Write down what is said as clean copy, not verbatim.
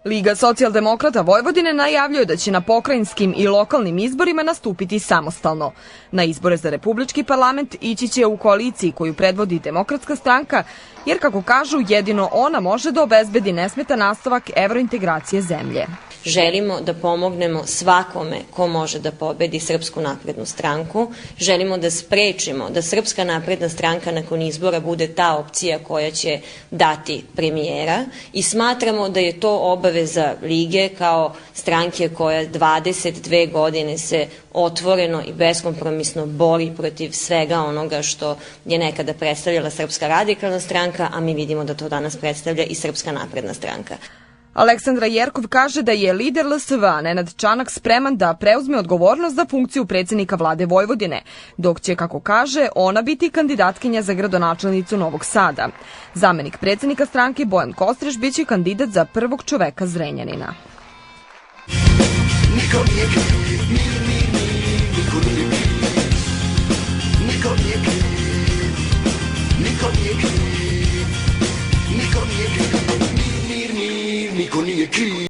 Liga socijaldemokrata Vojvodine najavljuje da će na pokrajinskim i lokalnim izborima nastupiti samostalno. Na izbore za republički parlament ići će u koaliciji koju predvodi Demokratska stranka, jer kako kažu, jedino ona može da obezbedi nesmetan nastavak evrointegracije zemlje. Želimo da pomognemo svakome ko može da pobedi Srpsku naprednu stranku. Želimo da sprečimo da Srpska napredna stranka nakon izbora bude ta opcija koja će dati premijera i smatramo da je to obaveza Lige kao stranke koja 22 godine se otvoreno i beskompromisno bori protiv svega onoga što je nekada predstavljala Srpska radikalna stranka, a mi vidimo da to danas predstavlja i Srpska napredna stranka. Aleksandra Jerkov kaže da je lider LSV-a Nenad Čanak spreman da preuzme odgovornost za funkciju predsednika vlade Vojvodine, dok će, kako kaže, ona biti kandidatkinja za gradonačelnicu Novog Sada. Zamenik predsednika stranke Bojan Kostreš biće kandidat za prvog čoveka Zrenjanina. Niko nije kriv, niko nije kriv, niko nije kriv, niko nije kriv, niko nije kriv. Niko nije kriv.